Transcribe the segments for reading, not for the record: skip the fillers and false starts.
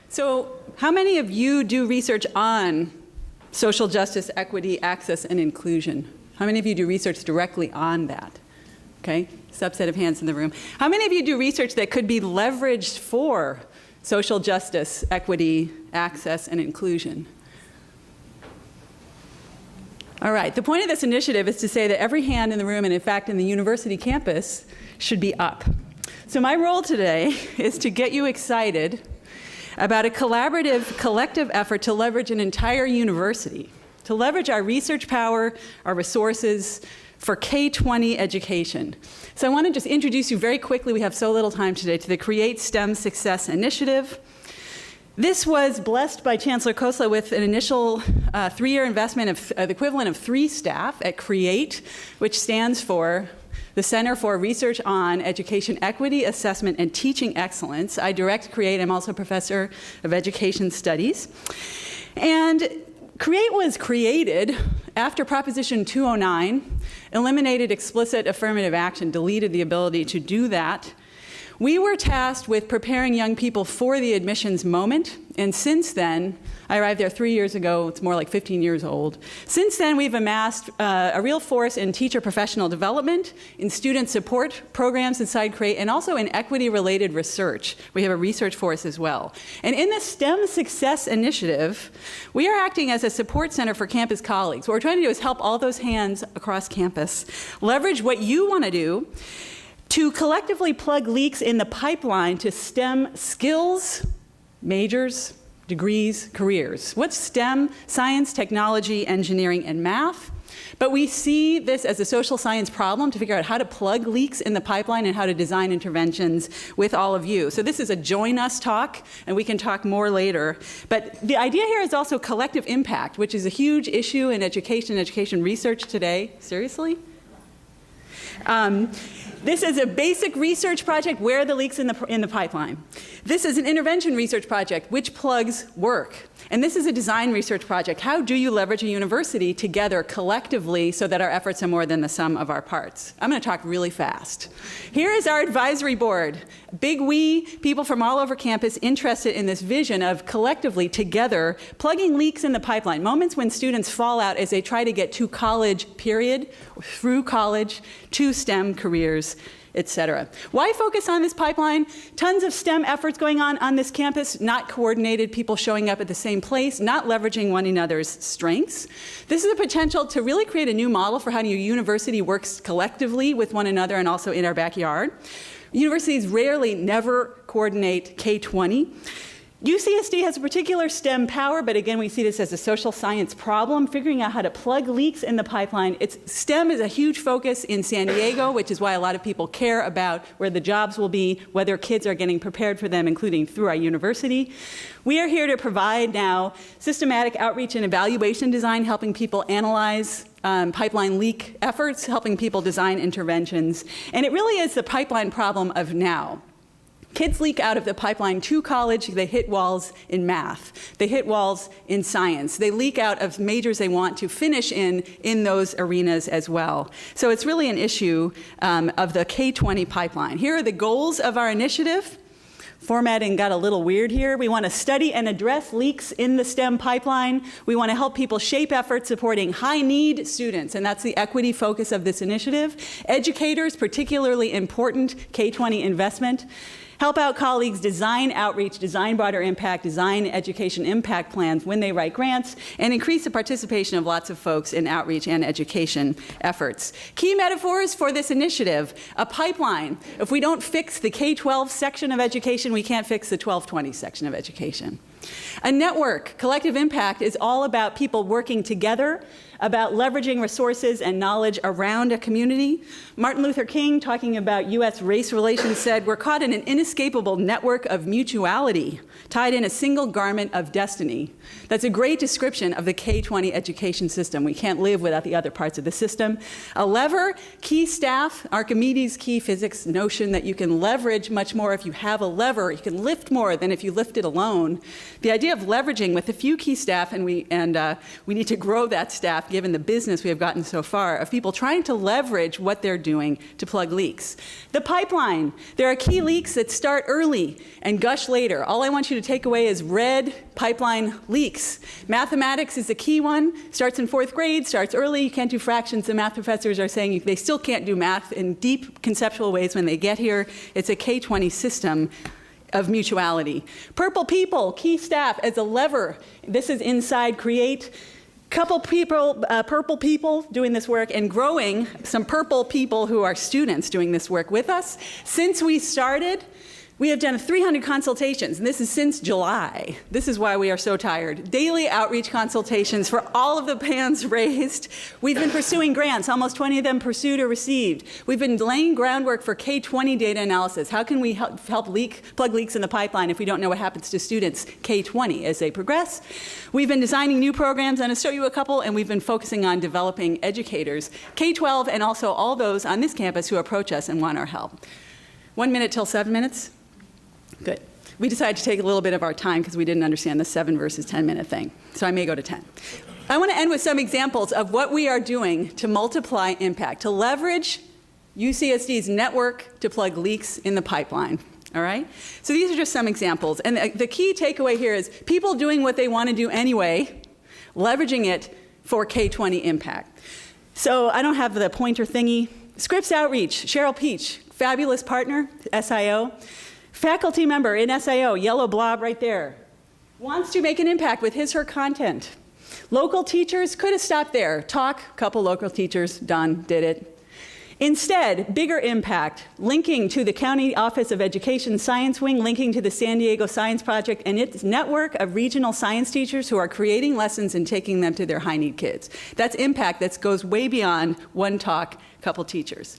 So how many of you do research on social justice, equity, access, and inclusion? How many of you do research directly on that? Okay, subset of hands in the room. How many of you do research that could be leveraged for social justice, equity, access, and inclusion? All right, the point of this initiative is to say that every hand in the room, and in fact in the university campus, should be up. So my role today is to get you excited about a collaborative, collective effort to leverage an entire university, to leverage our research power, our resources for K-20 education. So I want to just introduce you very quickly, we have so little time today, to the Create STEM Success Initiative. This was blessed by Chancellor Khosla with an initial 3-year investment of the equivalent of 3 staff at CREATE, which stands for the Center for Research on Education Equity, Assessment, and Teaching Excellence. I direct CREATE. I'm also a professor of education studies. And CREATE was created after Proposition 209 eliminated explicit affirmative action, deleted the ability to do that. We were tasked with preparing young people for the admissions moment, and since then, I arrived there 3 years ago, it's more like 15 years old. Since then, we've amassed a real force in teacher professional development, in student support programs inside CREATE, and also in equity-related research. We have a research force as well. And in the STEM Success Initiative, we are acting as a support center for campus colleagues. What we're trying to do is help all those hands across campus leverage what you want to do to collectively plug leaks in the pipeline to STEM skills, majors, degrees, careers. What's STEM? Science, technology, engineering, and math. But we see this as a social science problem to figure out how to plug leaks in the pipeline and how to design interventions with all of you. So this is a join us talk, and we can talk more later. But the idea here is also collective impact, which is a huge issue in education research today. Seriously? This is a basic research project. Where are the leaks in the pipeline? This is an intervention research project, which plugs work. And this is a design research project. How do you leverage a university together collectively so that our efforts are more than the sum of our parts? I'm going to talk really fast. Here is our advisory board. Big we, people from all over campus interested in this vision of collectively together plugging leaks in the pipeline, moments when students fall out as they try to get to college, period, through college, to STEM careers, etc. Why focus on this pipeline? Tons of STEM efforts going on this campus, not coordinated, people showing up at the same place, not leveraging one another's strengths. This is a potential to really create a new model for how your university works collectively with one another and also in our backyard. Universities rarely, never coordinate K-20. UCSD has a particular STEM power, but again, we see this as a social science problem, figuring out how to plug leaks in the pipeline. STEM is a huge focus in San Diego, which is why a lot of people care about where the jobs will be, whether kids are getting prepared for them, including through our university. We are here to provide now systematic outreach and evaluation design, helping people analyze pipeline leak efforts, helping people design interventions. And it really is the pipeline problem of now. Kids leak out of the pipeline to college, they hit walls in math. They hit walls in science. They leak out of majors they want to finish in those arenas as well. So it's really an issue of the K-20 pipeline. Here are the goals of our initiative. Formatting got a little weird here. We want to study and address leaks in the STEM pipeline. We want to help people shape efforts supporting high-need students, and that's the equity focus of this initiative. Educators, particularly important K-20 investment. Help out colleagues design outreach, design broader impact, design education impact plans when they write grants, and increase the participation of lots of folks in outreach and education efforts. Key metaphors for this initiative: a pipeline. If we don't fix the K-12 section of education, we can't fix the 12-20 section of education. A network. Collective impact is all about people working together, about leveraging resources and knowledge around a community. Martin Luther King, talking about US race relations, said, "We're caught in an inescapable network of mutuality, tied in a single garment of destiny." That's a great description of the K-20 education system. We can't live without the other parts of the system. A lever, key staff, Archimedes' key physics notion that you can leverage much more if you have a lever. You can lift more than if you lift it alone. The idea of leveraging with a few key staff, and we need to grow that staff, staff, given the business we have gotten so far, of people trying to leverage what they're doing to plug leaks. The pipeline. There are key leaks that start early and gush later. All I want you to take away is red pipeline leaks. Mathematics is the key one. Starts in 4th grade, starts early. You can't do fractions. The math professors are saying they still can't do math in deep conceptual ways when they get here. It's a K-20 system of mutuality. Purple people, key staff as a lever. This is inside Create. Couple people, purple people doing this work, and growing some purple people who are students doing this work with us. Since we started, we have done 300 consultations, and this is since July. This is why we are so tired. Daily outreach consultations for all of the hands raised. We've been pursuing grants, almost 20 of them pursued or received. We've been laying groundwork for K-20 data analysis. How can we help plug leaks in the pipeline if we don't know what happens to students K-20 as they progress? We've been designing new programs, and I'll show you a couple, and we've been focusing on developing educators, K-12, and also all those on this campus who approach us and want our help. 1 minute till 7 minutes? Good. We decided to take a little bit of our time because we didn't understand the 7 versus 10-minute thing. So I may go to 10. I want to end with some examples of what we are doing to multiply impact, to leverage UCSD's network to plug leaks in the pipeline. All right? So these are just some examples. And the key takeaway here is people doing what they want to do anyway, leveraging it for K-20 impact. So I don't have the pointer thingy. Scripps Outreach, Cheryl Peach, fabulous partner, SIO. Faculty member in SIO, yellow blob right there, wants to make an impact with his/her content. Local teachers could have stopped there. Talk, couple local teachers, done, did it. Instead, bigger impact, linking to the County Office of Education Science Wing, linking to the San Diego Science Project and its network of regional science teachers who are creating lessons and taking them to their high-need kids. That's impact that goes way beyond one talk, couple teachers.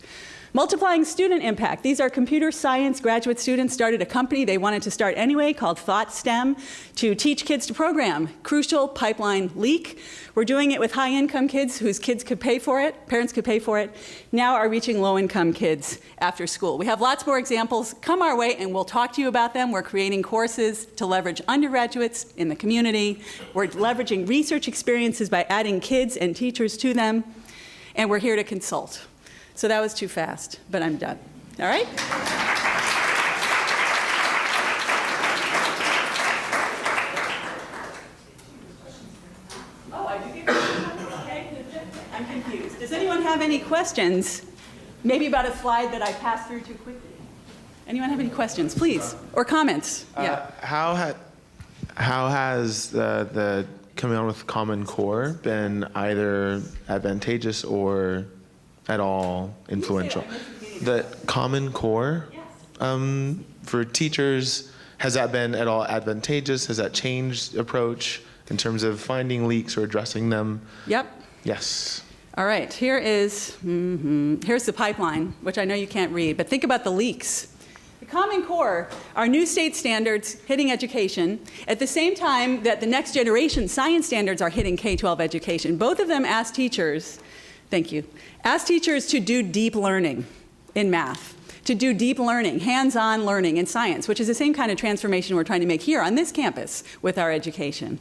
Multiplying student impact. These are computer science graduate students, started a company they wanted to start anyway called Thought STEM to teach kids to program. Crucial pipeline leak. We're doing it with high-income kids whose kids could pay for it, parents could pay for it, now are reaching low-income kids after school. We have lots more examples. Come our way and we'll talk to you about them. We're creating courses to leverage undergraduates in the community. We're leveraging research experiences by adding kids and teachers to them. And we're here to consult. So that was too fast, but I'm done. All right? Oh, I do get questions. Okay. I'm confused. Does anyone have any questions? Maybe about a slide that I passed through too quickly. Anyone have any questions, please? Or comments? Yeah. How has the coming on with Common Core been either advantageous or at all influential? The Common Core, yes. For teachers, has that been at all advantageous? Has that changed approach in terms of finding leaks or addressing them? Yep. Yes. All right, here's the pipeline, which I know you can't read, but think about the leaks. The Common Core are new state standards hitting education at the same time that the next generation science standards are hitting K-12 education. Both of them ask teachers, thank you, ask teachers to do deep learning in math, to do deep learning, hands-on learning in science, which is the same kind of transformation we're trying to make here on this campus with our education.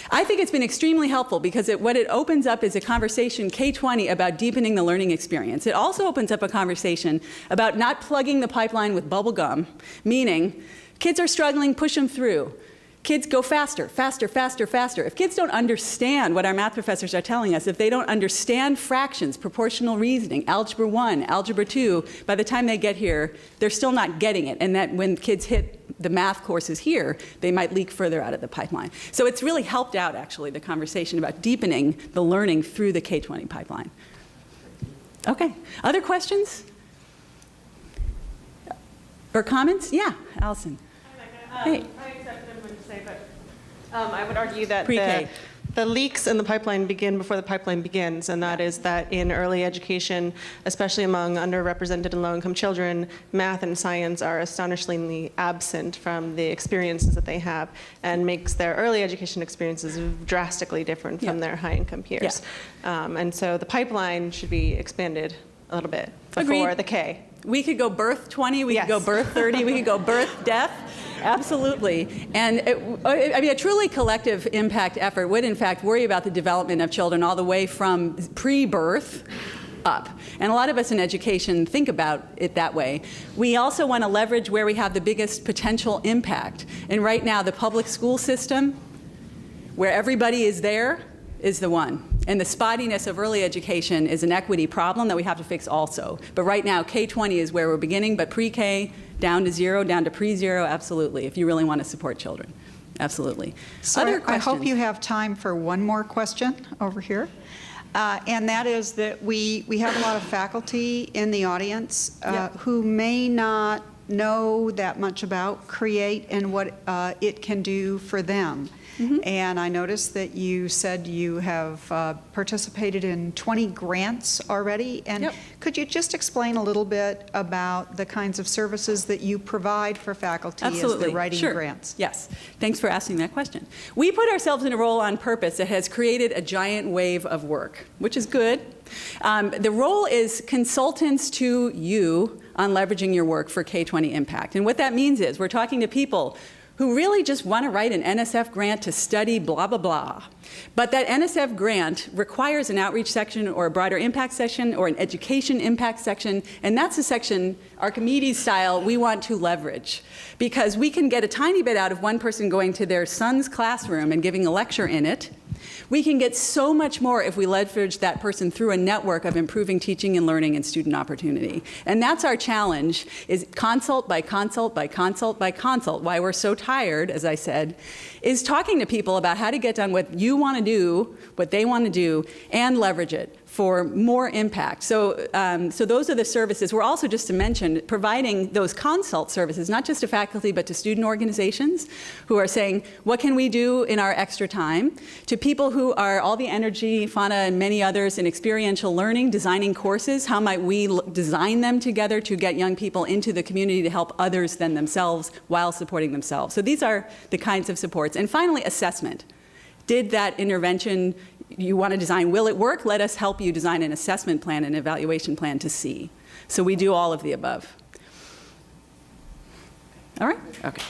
I think it's been extremely helpful because what it opens up is a conversation, K-20, about deepening the learning experience. It also opens up a conversation about not plugging the pipeline with bubble gum, meaning kids are struggling, push them through. Kids go faster, faster, faster, faster. If kids don't understand what our math professors are telling us, if they don't understand fractions, proportional reasoning, algebra 1, algebra 2, by the time they get here, they're still not getting it. And that when kids hit the math courses here, they might leak further out of the pipeline. So it's really helped out, actually, the conversation about deepening the learning through the K-20 pipeline. Okay, other questions? Or comments? Yeah, Allison. Hey. I accept what I'm going to say, but I would argue that Pre-K. the leaks in the pipeline begin before the pipeline begins, and that is that in early education, especially among underrepresented and low-income children, math and science are astonishingly absent from the experiences that they have, and makes their early education experiences drastically different from their high-income peers. And so the pipeline should be expanded a little bit before Agreed. the K. We could go birth 20, we could go Yes. birth 30, we could go birth death. Absolutely. And a truly collective impact effort would, in fact, worry about the development of children all the way from pre-birth up. And a lot of us in education think about it that way. We also want to leverage where we have the biggest potential impact. And right now, the public school system, where everybody is there, is the one. And the spottiness of early education is an equity problem that we have to fix also. But right now, K-20 is where we're beginning, but pre-K, down to 0, down to pre-0, absolutely, if you really want to support children. Absolutely. So Other I questions? hope you have time for one more question over here. And that is that we have a lot of faculty in the audience Yep. who may not know that much about CREATE and what it can do for them. And I noticed that you said you have participated in 20 grants already. And Yep. could you just explain a little bit about the kinds of services that you provide for faculty as Absolutely. they're writing Sure. grants? Yes. Thanks for asking that question. We put ourselves in a role on purpose that has created a giant wave of work, which is good. The role is consultants to you on leveraging your work for K-20 impact. And what that means is we're talking to people who really just want to write an NSF grant to study blah, blah, blah. But that NSF grant requires an outreach section or a broader impact section or an education impact section, and that's a section, Archimedes style, we want to leverage. Because we can get a tiny bit out of one person going to their son's classroom and giving a lecture in it. We can get so much more if we leverage that person through a network of improving teaching and learning and student opportunity. And that's our challenge, is consult by consult by consult by consult. Why we're so tired, as I said, is talking to people about how to get done what you want to do, what they want to do, and leverage it for more impact. So those are the services. We're also, just to mention, providing those consult services, not just to faculty, but to student organizations who are saying, what can we do in our extra time? To people who are all the energy, Fauna and many others in experiential learning, designing courses, how might we design them together to get young people into the community to help others than themselves while supporting themselves. So these are the kinds of supports. And finally, assessment. Did that intervention you want to design, will it work? Let us help you design an assessment plan and evaluation plan to see. So we do all of the above. All right? Okay.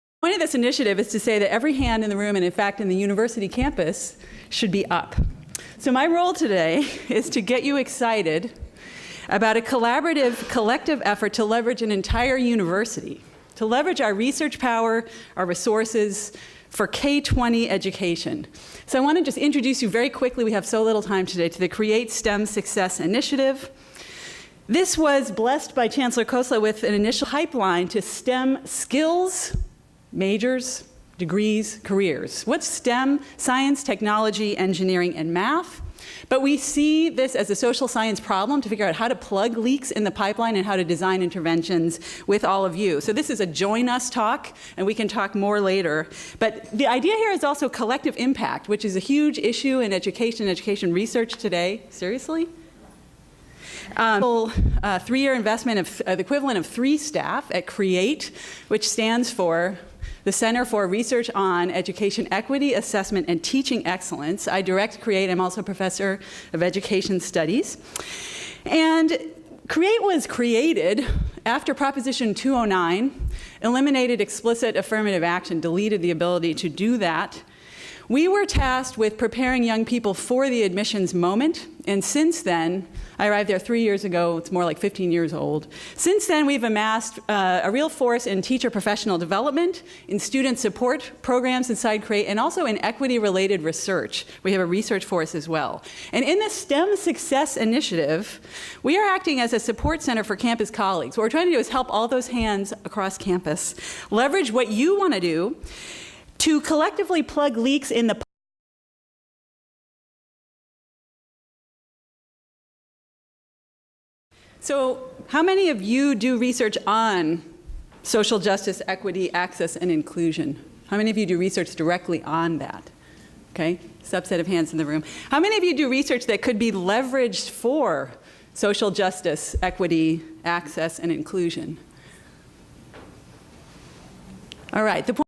The point of this initiative is to say that every hand in the room, and in fact in the university campus, should be up. So my role today is to get you excited about a collaborative, collective effort to leverage an entire university, to leverage our research power, our resources for K-20 education. So I want to just introduce you very quickly, we have so little time today, to the Create STEM Success Initiative. This was blessed by Chancellor Khosla with an initial pipeline to STEM skills, majors, degrees, careers. What's STEM? Science, technology, engineering, and math. But we see this as a social science problem to figure out how to plug leaks in the pipeline and how to design interventions with all of you. So this is a join us talk, and we can talk more later. But the idea here is also collective impact, which is a huge issue in education research today. Seriously? 3-year investment of the equivalent of 3 staff at CREATE, which stands for the Center for Research on Education Equity, Assessment, and Teaching Excellence. I direct CREATE. I'm also a professor of education studies. And CREATE was created after Proposition 209 eliminated explicit affirmative action, deleted the ability to do that. We were tasked with preparing young people for the admissions moment, and since then, I arrived there 3 years ago, it's more like 15 years old. Since then, we've amassed a real force in teacher professional development, in student support programs inside CREATE, and also in equity-related research. We have a research force as well. And in the STEM Success Initiative, we are acting as a support center for campus colleagues. What we're trying to do is help all those hands across campus leverage what you want to do to collectively plug leaks in the So how many of you do research on social justice, equity, access, and inclusion? How many of you do research directly on that? Okay, subset of hands in the room. How many of you do research that could be leveraged for social justice, equity, access, and inclusion? All right. The point